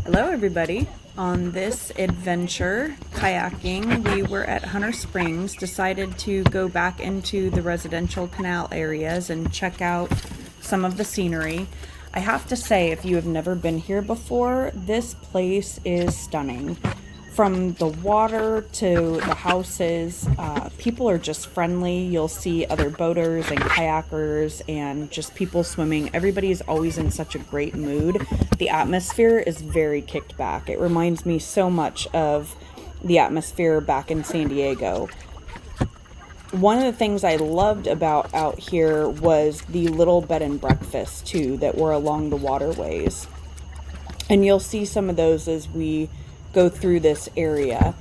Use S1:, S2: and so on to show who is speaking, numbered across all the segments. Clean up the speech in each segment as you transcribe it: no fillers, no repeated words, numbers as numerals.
S1: Hello everybody. On this adventure, kayaking, we were at Hunter Springs, decided to go back into the residential canal areas and check out some of the scenery. I have to say, if you have never been here before, this place is stunning. From the water to the houses, people are just friendly. You'll see other boaters and kayakers and just people swimming. Everybody is always in such a great mood. The atmosphere is very kicked back. It reminds me so much of the atmosphere back in San Diego. One of the things I loved about out here was the little bed and breakfasts too that were along the waterways. And you'll see some of those as we go through this area.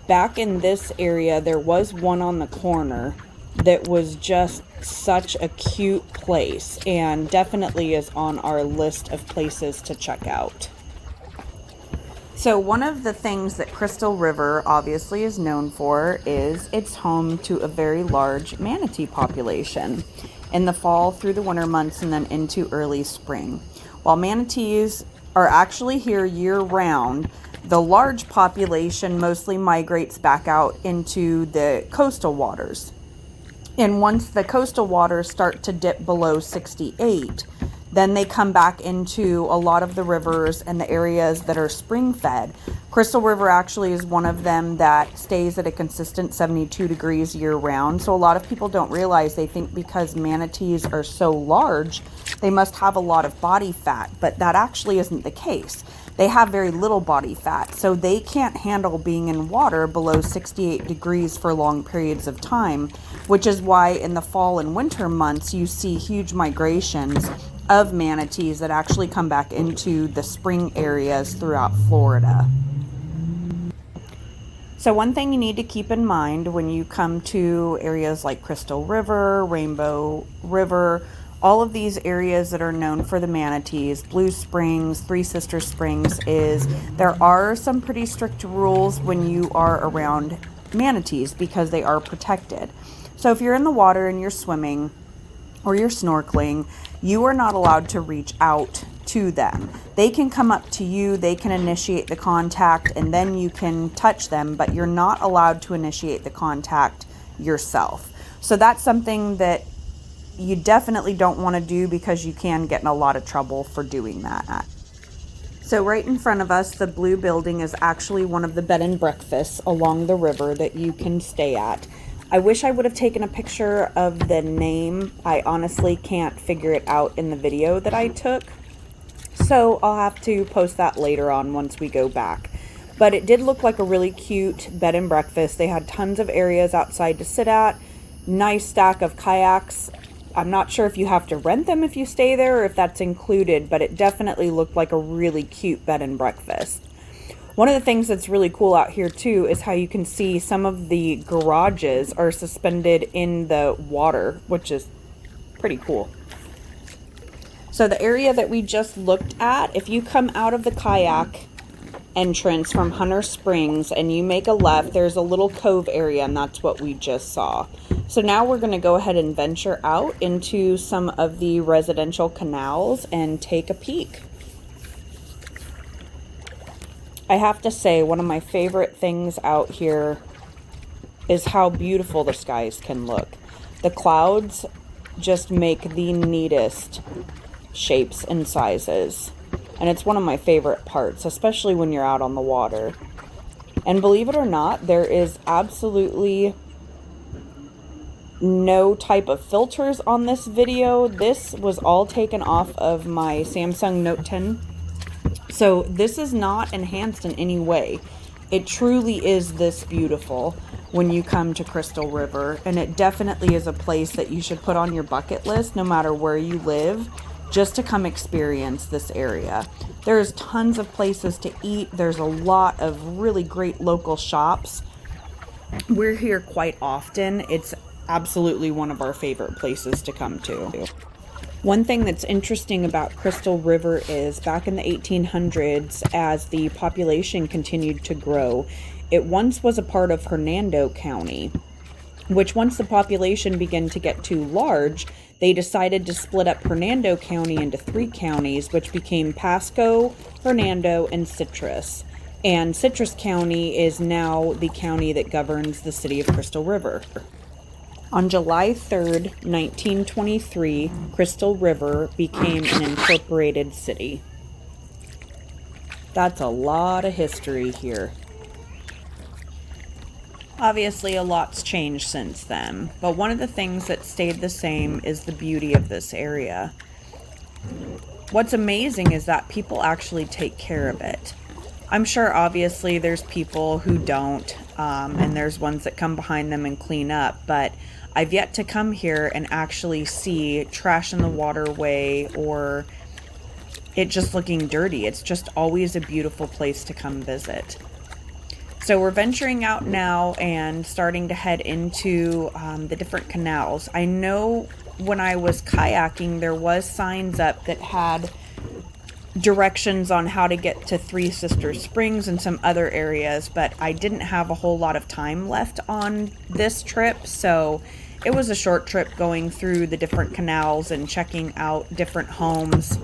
S1: Back in this area, there was one on the corner that was just such a cute place and definitely is on our list of places to check out. So one of the things that Crystal River obviously is known for is it's home to a very large manatee population in the fall through the winter months and then into early spring. While manatees are actually here year-round, the large population mostly migrates back out into the coastal waters. And once the coastal waters start to dip below 68, then they come back into a lot of the rivers and the areas that are spring fed. Crystal River actually is one of them that stays at a consistent 72 degrees year round. So a lot of people don't realize, they think because manatees are so large, they must have a lot of body fat, but that actually isn't the case. They have very little body fat, so they can't handle being in water below 68 degrees for long periods of time, which is why in the fall and winter months you see huge migrations of manatees that actually come back into the spring areas throughout Florida. So one thing you need to keep in mind when you come to areas like Crystal River, Rainbow River, all of these areas that are known for the manatees, Blue Springs, Three Sisters Springs, is there are some pretty strict rules when you are around manatees because they are protected. So if you're in the water and you're swimming or you're snorkeling, you are not allowed to reach out to them. They can come up to you, they can initiate the contact, and then you can touch them, but you're not allowed to initiate the contact yourself. So that's something that you definitely don't want to do because you can get in a lot of trouble for doing that. So right in front of us, the blue building is actually one of the bed and breakfasts along the river that you can stay at. I wish I would have taken a picture of the name. I honestly can't figure it out in the video that I took. So I'll have to post that later on once we go back. But it did look like a really cute bed and breakfast. They had tons of areas outside to sit at, nice stack of kayaks. I'm not sure if you have to rent them if you stay there or if that's included, but it definitely looked like a really cute bed and breakfast. One of the things that's really cool out here too is how you can see some of the garages are suspended in the water, which is pretty cool. So the area that we just looked at, if you come out of the kayak entrance from Hunter Springs and you make a left, there's a little cove area, and that's what we just saw. So now we're going to go ahead and venture out into some of the residential canals and take a peek. I have to say, one of my favorite things out here is how beautiful the skies can look. The clouds just make the neatest shapes and sizes. And it's one of my favorite parts, especially when you're out on the water. And believe it or not, there is absolutely no type of filters on this video. This was all taken off of my Samsung Note 10. So this is not enhanced in any way. It truly is this beautiful when you come to Crystal River. And it definitely is a place that you should put on your bucket list no matter where you live, just to come experience this area. There's tons of places to eat. There's a lot of really great local shops. We're here quite often. It's absolutely one of our favorite places to come to. One thing that's interesting about Crystal River is back in the 1800s, as the population continued to grow, it once was a part of Hernando County. which once the population began to get too large, they decided to split up Hernando County into 3 counties, which became Pasco, Hernando, and Citrus. And Citrus County is now the county that governs the city of Crystal River. On July 3rd, 1923, Crystal River became an incorporated city. That's a lot of history here. Obviously, a lot's changed since then, but one of the things that stayed the same is the beauty of this area. What's amazing is that people actually take care of it. I'm sure obviously there's people who don't, and there's ones that come behind them and clean up, but I've yet to come here and actually see trash in the waterway or it just looking dirty. It's just always a beautiful place to come visit. So we're venturing out now and starting to head into the different canals. I know when I was kayaking, there was signs up that had directions on how to get to Three Sisters Springs and some other areas, but I didn't have a whole lot of time left on this trip, so it was a short trip going through the different canals and checking out different homes,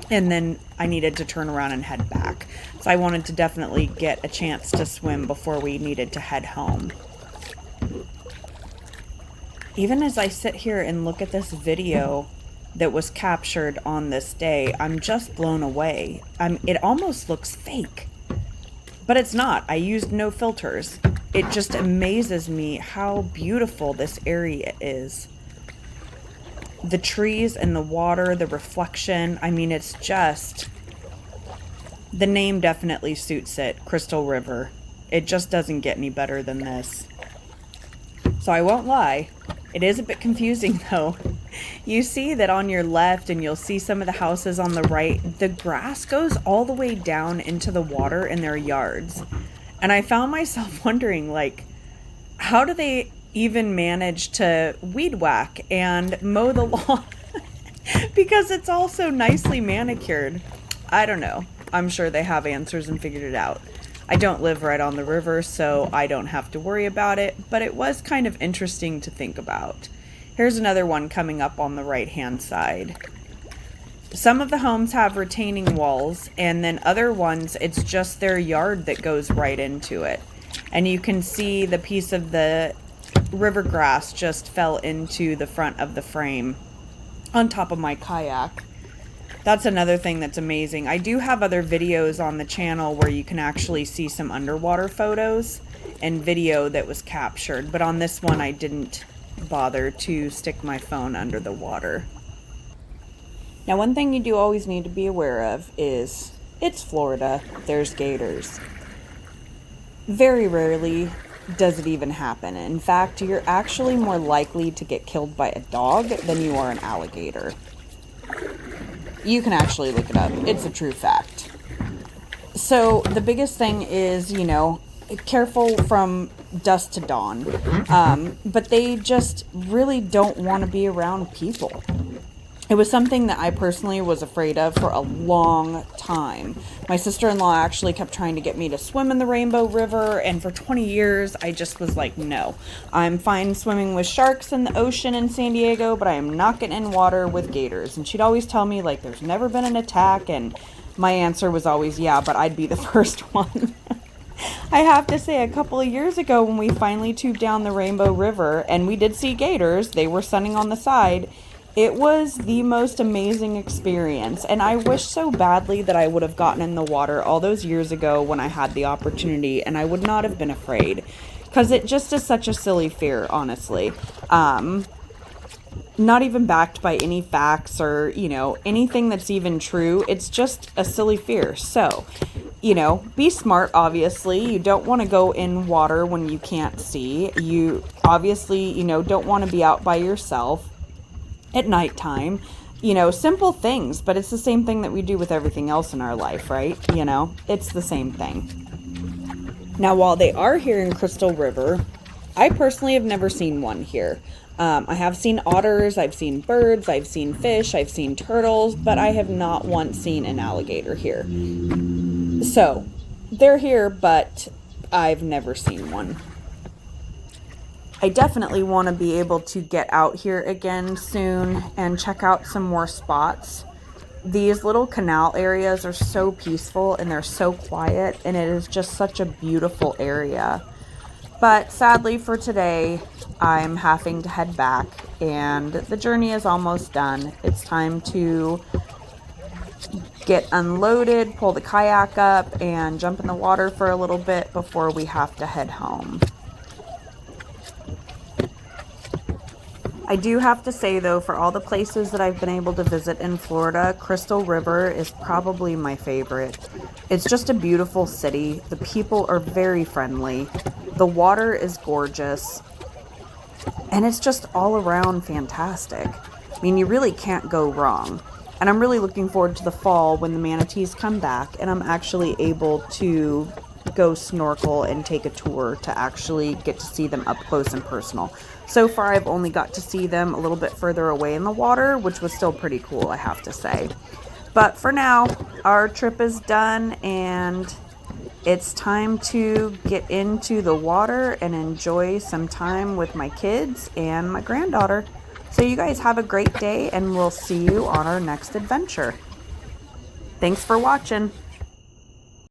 S1: and then I needed to turn around and head back. So I wanted to definitely get a chance to swim before we needed to head home. Even as I sit here and look at this video that was captured on this day, I'm just blown away. It almost looks fake, but it's not. I used no filters. It just amazes me how beautiful this area is. The trees and the water, the reflection, it's just, the name definitely suits it, Crystal River. It just doesn't get any better than this. So I won't lie, it is a bit confusing though. You see that on your left, and you'll see some of the houses on the right, the grass goes all the way down into the water in their yards. And I found myself wondering, how do they even manage to weed whack and mow the lawn? Because it's all so nicely manicured. I don't know. I'm sure they have answers and figured it out. I don't live right on the river, so I don't have to worry about it, but it was kind of interesting to think about. Here's another one coming up on the right-hand side. Some of the homes have retaining walls, and then other ones, it's just their yard that goes right into it. And you can see the piece of the river grass just fell into the front of the frame on top of my kayak. That's another thing that's amazing. I do have other videos on the channel where you can actually see some underwater photos and video that was captured, but on this one I didn't bother to stick my phone under the water. Now, one thing you do always need to be aware of is it's Florida. There's gators. Very rarely does it even happen. In fact, you're actually more likely to get killed by a dog than you are an alligator. You can actually look it up. It's a true fact. So the biggest thing is, careful from dusk to dawn. But they just really don't want to be around people. It was something that I personally was afraid of for a long time. My sister-in-law actually kept trying to get me to swim in the Rainbow River, and for 20 years I just was like, no. I'm fine swimming with sharks in the ocean in San Diego, but I am not getting in water with gators. And she'd always tell me, there's never been an attack, and my answer was always, yeah, but I'd be the first one. I have to say, a couple of years ago when we finally tubed down the Rainbow River, and we did see gators, they were sunning on the side. It was the most amazing experience, and I wish so badly that I would have gotten in the water all those years ago when I had the opportunity, and I would not have been afraid, because it just is such a silly fear, honestly. Not even backed by any facts or, anything that's even true. It's just a silly fear. So, be smart, obviously. You don't want to go in water when you can't see. You obviously, don't want to be out by yourself at nighttime. Simple things, but it's the same thing that we do with everything else in our life, right? It's the same thing. Now, while they are here in Crystal River, I personally have never seen one here. I have seen otters, I've seen birds, I've seen fish, I've seen turtles, but I have not once seen an alligator here. So, they're here, but I've never seen one. I definitely want to be able to get out here again soon and check out some more spots. These little canal areas are so peaceful and they're so quiet, and it is just such a beautiful area. But sadly for today, I'm having to head back and the journey is almost done. It's time to get unloaded, pull the kayak up, and jump in the water for a little bit before we have to head home. I do have to say though, for all the places that I've been able to visit in Florida, Crystal River is probably my favorite. It's just a beautiful city. The people are very friendly. The water is gorgeous. And it's just all around fantastic. I mean, you really can't go wrong. And I'm really looking forward to the fall when the manatees come back and I'm actually able to go snorkel and take a tour to actually get to see them up close and personal. So far, I've only got to see them a little bit further away in the water, which was still pretty cool, I have to say. But for now, our trip is done and it's time to get into the water and enjoy some time with my kids and my granddaughter. So you guys have a great day and we'll see you on our next adventure. Thanks for watching.